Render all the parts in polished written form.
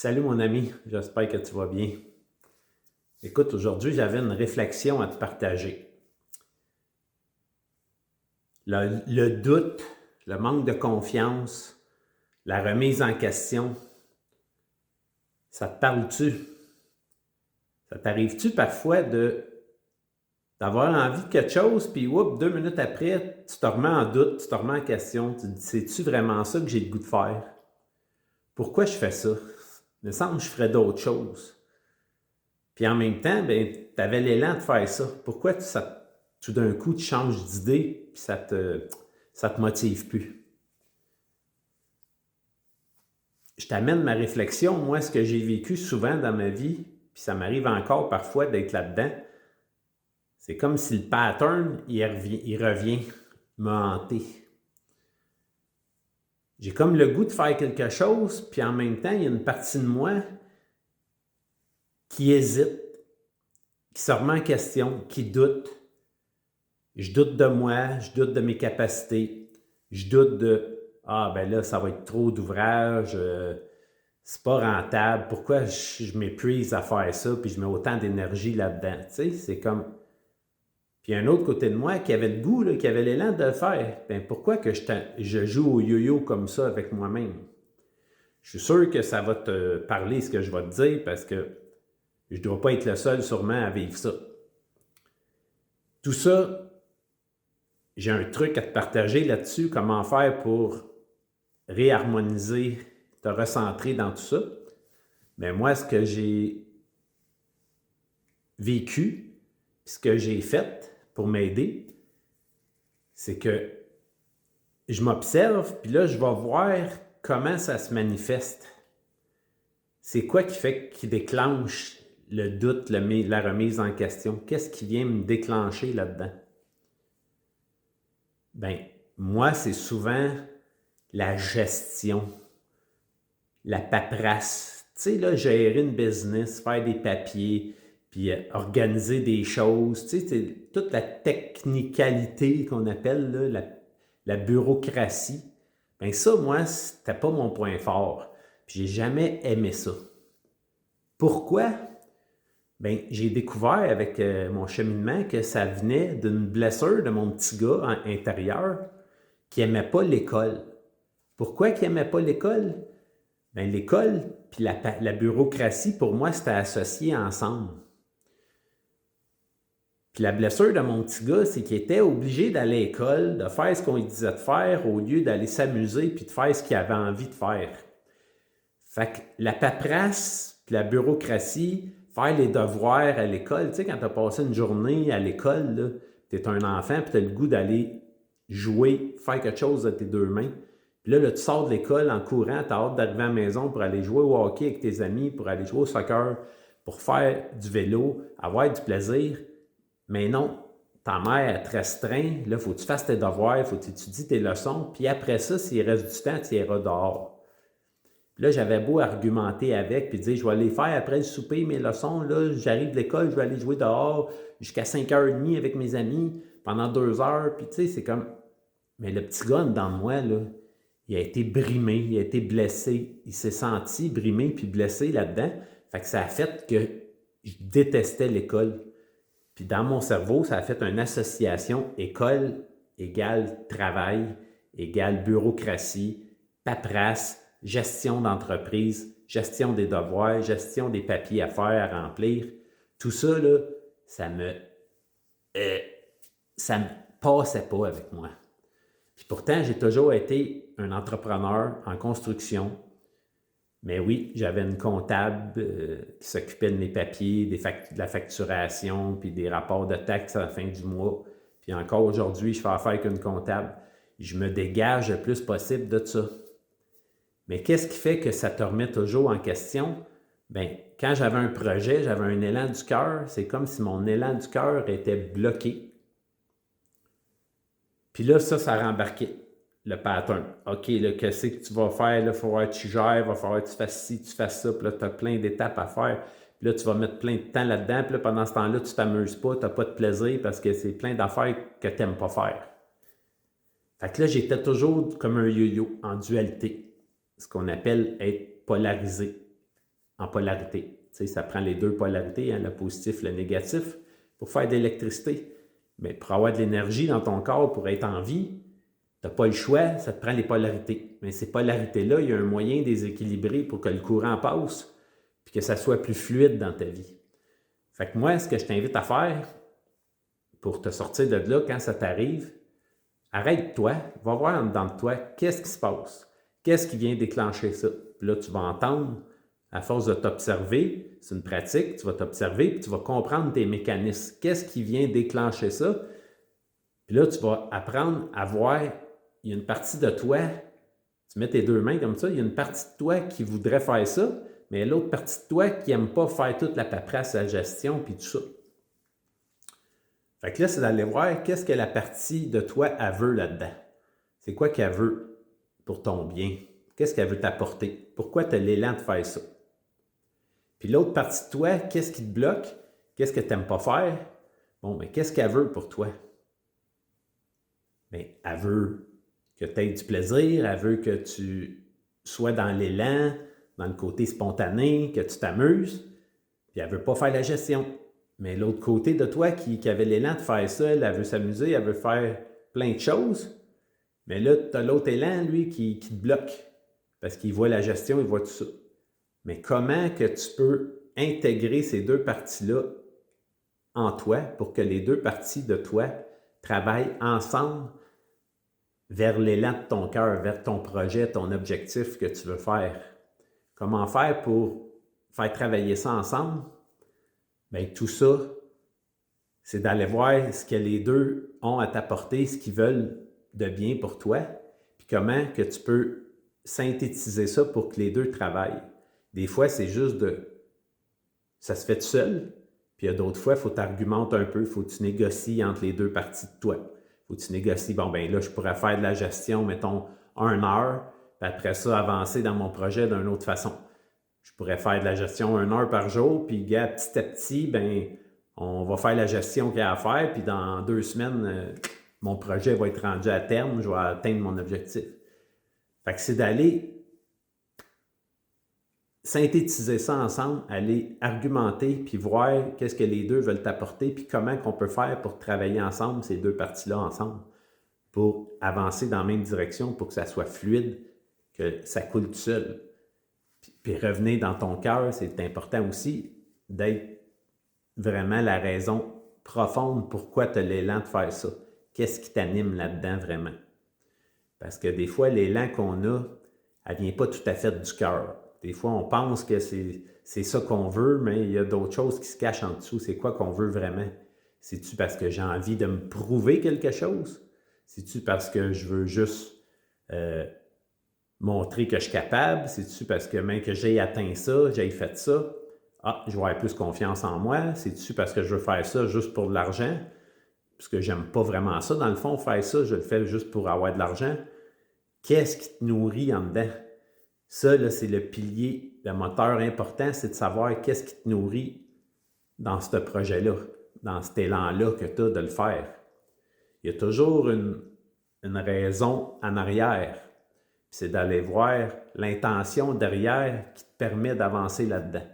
Salut mon ami, j'espère que tu vas bien. Écoute, aujourd'hui, j'avais une réflexion à te partager. Le doute, le manque de confiance, la remise en question, ça te parle-tu? Ça t'arrive-tu parfois d'avoir envie de quelque chose, puis 2 minutes après, tu te remets en doute, tu te remets en question, tu te dis, c'est-tu vraiment ça que j'ai le goût de faire? Pourquoi je fais ça? Il me semble que je ferais d'autres choses. Puis en même temps, ben, tu avais l'élan de faire ça. Pourquoi tout d'un coup, tu changes d'idée puis ça te motive plus? Je t'amène ma réflexion, moi, ce que j'ai vécu souvent dans ma vie, puis ça m'arrive encore parfois d'être là-dedans. C'est comme si le pattern, il revient me hanter. J'ai comme le goût de faire quelque chose, puis en même temps, il y a une partie de moi qui hésite, qui se remet en question, qui doute. Je doute de moi, je doute de mes capacités, je doute de ah ben là, ça va être trop d'ouvrage, c'est pas rentable, pourquoi je m'épuise à faire ça, puis je mets autant d'énergie là-dedans. Tu sais, c'est comme. Puis un autre côté de moi qui avait le goût, là, qui avait l'élan de le faire. Ben pourquoi que je joue au yo-yo comme ça avec moi-même? Je suis sûr que ça va te parler ce que je vais te dire parce que je ne dois pas être le seul sûrement à vivre ça. Tout ça, j'ai un truc à te partager là-dessus, comment faire pour réharmoniser, te recentrer dans tout ça. Mais moi, ce que j'ai vécu, ce que j'ai fait pour m'aider, c'est que je m'observe, puis là, je vais voir comment ça se manifeste. C'est quoi qui déclenche le doute, la remise en question? Qu'est-ce qui vient me déclencher là-dedans? Ben, moi, c'est souvent la gestion, la paperasse. Tu sais, là, gérer une business, faire des papiers, puis organiser des choses. Tu sais, c'est toute la technicalité qu'on appelle là, la bureaucratie. Ben ça, moi, c'était pas mon point fort. Puis j'ai jamais aimé ça. Pourquoi? Ben, j'ai découvert avec mon cheminement que ça venait d'une blessure de mon petit gars intérieur qui n'aimait pas l'école. Pourquoi il n'aimait pas l'école? Ben, l'école puis la bureaucratie, pour moi, c'était associé ensemble. Puis la blessure de mon petit gars, c'est qu'il était obligé d'aller à l'école, de faire ce qu'on lui disait de faire au lieu d'aller s'amuser puis de faire ce qu'il avait envie de faire. Fait que la paperasse puis la bureaucratie, faire les devoirs à l'école, tu sais, quand tu as passé une journée à l'école, tu es un enfant puis tu as le goût d'aller jouer, faire quelque chose de tes deux mains. Puis là, tu sors de l'école en courant, tu as hâte d'arriver à la maison pour aller jouer au hockey avec tes amis, pour aller jouer au soccer, pour faire du vélo, avoir du plaisir. Mais non, ta mère, elle te restreint, là, il faut que tu fasses tes devoirs, il faut que tu étudies tes leçons, puis après ça, s'il reste du temps, tu iras dehors. Puis là, j'avais beau argumenter avec, puis dire, je vais aller faire après le souper mes leçons, là, j'arrive de l'école, je vais aller jouer dehors jusqu'à 5h30 avec mes amis, pendant 2 heures, puis tu sais, c'est comme. Mais le petit gars dans moi, là, il a été brimé, il a été blessé, il s'est senti brimé puis blessé là-dedans. Fait que ça a fait que je détestais l'école. Puis dans mon cerveau, ça a fait une association école égale travail, égale bureaucratie, paperasse, gestion d'entreprise, gestion des devoirs, gestion des papiers à faire, à remplir. Tout ça, là, ça me passait pas avec moi. Puis pourtant, j'ai toujours été un entrepreneur en construction. Mais oui, j'avais une comptable qui s'occupait de mes papiers, de la facturation, puis des rapports de taxes à la fin du mois. Puis encore aujourd'hui, je fais affaire avec une comptable. Je me dégage le plus possible de ça. Mais qu'est-ce qui fait que ça te remet toujours en question? Bien, quand j'avais un projet, j'avais un élan du cœur. C'est comme si mon élan du cœur était bloqué. Puis là, ça rembarquait le pattern. OK, là, qu'est-ce que tu vas faire? Il va falloir que tu gères, il va falloir que tu fasses ci, tu fasses ça. Puis là, tu as plein d'étapes à faire. Puis là, tu vas mettre plein de temps là-dedans. Puis là, pendant ce temps-là, tu ne t'amuses pas, tu n'as pas de plaisir parce que c'est plein d'affaires que tu n'aimes pas faire. Fait que là, j'étais toujours comme un yo-yo en dualité. Ce qu'on appelle être polarisé. en polarité. Tu sais, ça prend les deux polarités, hein, le positif, le négatif, pour faire de l'électricité. Mais pour avoir de l'énergie dans ton corps, pour être en vie, tu n'as pas le choix, ça te prend les polarités. Mais ces polarités-là, il y a un moyen de les équilibrer pour que le courant passe puis que ça soit plus fluide dans ta vie. Fait que moi, ce que je t'invite à faire pour te sortir de là, quand ça t'arrive, arrête-toi, va voir en dedans de toi qu'est-ce qui se passe, qu'est-ce qui vient déclencher ça. Puis là, tu vas entendre, à force de t'observer, c'est une pratique, tu vas t'observer puis tu vas comprendre tes mécanismes. Qu'est-ce qui vient déclencher ça? Puis là, tu vas apprendre à voir, il y a une partie de toi, tu mets tes deux mains comme ça, il y a une partie de toi qui voudrait faire ça, mais l'autre partie de toi qui n'aime pas faire toute la paperasse, la gestion, puis tout ça. Fait que là, c'est d'aller voir qu'est-ce que la partie de toi, elle veut là-dedans. C'est quoi qu'elle veut pour ton bien? Qu'est-ce qu'elle veut t'apporter? Pourquoi tu as l'élan de faire ça? Puis l'autre partie de toi, qu'est-ce qui te bloque? Qu'est-ce que tu n'aimes pas faire? Bon, mais qu'est-ce qu'elle veut pour toi? Bien, elle veut que tu aies du plaisir, elle veut que tu sois dans l'élan, dans le côté spontané, que tu t'amuses, puis elle ne veut pas faire la gestion. Mais l'autre côté de toi qui avait l'élan de faire ça, elle veut s'amuser, elle veut faire plein de choses, mais là, tu as l'autre élan, lui, qui te bloque, parce qu'il voit la gestion, il voit tout ça. Mais comment que tu peux intégrer ces deux parties-là en toi pour que les deux parties de toi travaillent ensemble vers l'élan de ton cœur, vers ton projet, ton objectif que tu veux faire? Comment faire pour faire travailler ça ensemble? Bien, tout ça, c'est d'aller voir ce que les deux ont à t'apporter, ce qu'ils veulent de bien pour toi, puis comment que tu peux synthétiser ça pour que les deux travaillent. Des fois, c'est juste ça se fait tout seul, puis il y a d'autres fois, il faut t'argumenter un peu, il faut que tu négocies entre les deux parties de toi. Il faut que tu négocies, bon, ben là, je pourrais faire de la gestion, mettons, 1 heure, puis après ça, avancer dans mon projet d'une autre façon. Je pourrais faire de la gestion 1 heure par jour, puis gars, petit à petit, ben, on va faire la gestion qu'il y a à faire, puis dans 2 semaines, mon projet va être rendu à terme, je vais atteindre mon objectif. Fait que c'est d'aller synthétiser ça ensemble, aller argumenter, puis voir qu'est-ce que les deux veulent t'apporter, puis comment qu'on peut faire pour travailler ensemble, ces deux parties-là ensemble, pour avancer dans la même direction, pour que ça soit fluide, que ça coule tout seul. Puis revenir dans ton cœur, c'est important aussi d'être vraiment la raison profonde pourquoi tu as l'élan de faire ça. Qu'est-ce qui t'anime là-dedans vraiment? Parce que des fois, l'élan qu'on a, elle ne vient pas tout à fait du cœur. Des fois, on pense que c'est ça qu'on veut, mais il y a d'autres choses qui se cachent en dessous. C'est quoi qu'on veut vraiment? C'est-tu parce que j'ai envie de me prouver quelque chose? C'est-tu parce que je veux juste montrer que je suis capable? C'est-tu parce que même que j'ai atteint ça, j'ai fait ça? Ah, je vais avoir plus confiance en moi. C'est-tu parce que je veux faire ça juste pour de l'argent? Parce que j'aime pas vraiment ça. Dans le fond, faire ça, je le fais juste pour avoir de l'argent. Qu'est-ce qui te nourrit en dedans? Ça, là, c'est le pilier, le moteur important, c'est de savoir qu'est-ce qui te nourrit dans ce projet-là, dans cet élan-là que tu as de le faire. Il y a toujours une raison en arrière. C'est d'aller voir l'intention derrière qui te permet d'avancer là-dedans.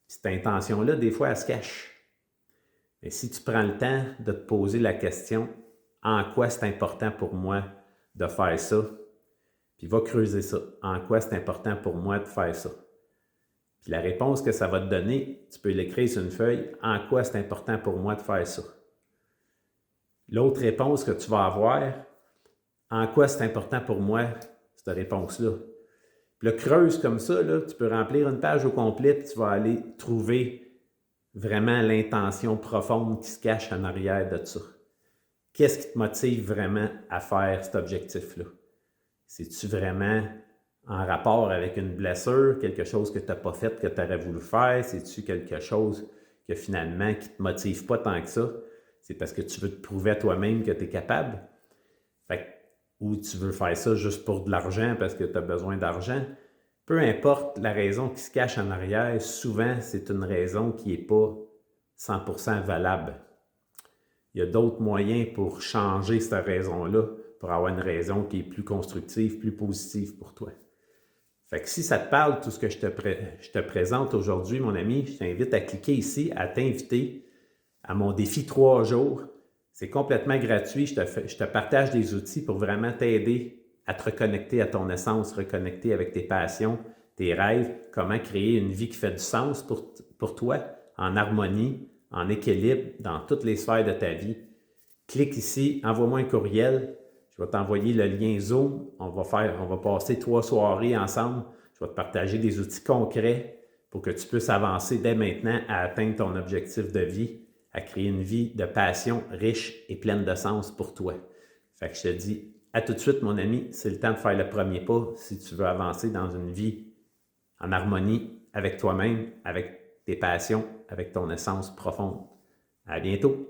Cette intention-là, des fois, elle se cache. Mais si tu prends le temps de te poser la question, en quoi c'est important pour moi de faire ça? Puis va creuser ça. En quoi c'est important pour moi de faire ça? Puis la réponse que ça va te donner, tu peux l'écrire sur une feuille. En quoi c'est important pour moi de faire ça? L'autre réponse que tu vas avoir, en quoi c'est important pour moi, cette réponse-là. Puis là, creuse comme ça, là, tu peux remplir une page au complet, puis tu vas aller trouver vraiment l'intention profonde qui se cache en arrière de ça. Qu'est-ce qui te motive vraiment à faire cet objectif-là? C'est-tu vraiment en rapport avec une blessure, quelque chose que tu n'as pas fait, que tu aurais voulu faire? C'est-tu quelque chose que finalement qui ne te motive pas tant que ça? C'est parce que tu veux te prouver à toi-même que tu es capable? Ou tu veux faire ça juste pour de l'argent parce que tu as besoin d'argent? Peu importe la raison qui se cache en arrière, souvent c'est une raison qui n'est pas 100% valable. Il y a d'autres moyens pour changer cette raison-là, pour avoir une raison qui est plus constructive, plus positive pour toi. Fait que si ça te parle, tout ce que je te présente aujourd'hui, mon ami, je t'invite à cliquer ici, à t'inviter à mon défi 3 jours. C'est complètement gratuit. Je te partage des outils pour vraiment t'aider à te reconnecter à ton essence, reconnecter avec tes passions, tes rêves, comment créer une vie qui fait du sens pour toi, en harmonie, en équilibre dans toutes les sphères de ta vie. Clique ici, envoie-moi un courriel. Je vais t'envoyer le lien Zoom. On va passer 3 soirées ensemble. Je vais te partager des outils concrets pour que tu puisses avancer dès maintenant à atteindre ton objectif de vie, à créer une vie de passion riche et pleine de sens pour toi. Fait que je te dis à tout de suite, mon ami. C'est le temps de faire le premier pas si tu veux avancer dans une vie en harmonie avec toi-même, avec tes passions, avec ton essence profonde. À bientôt!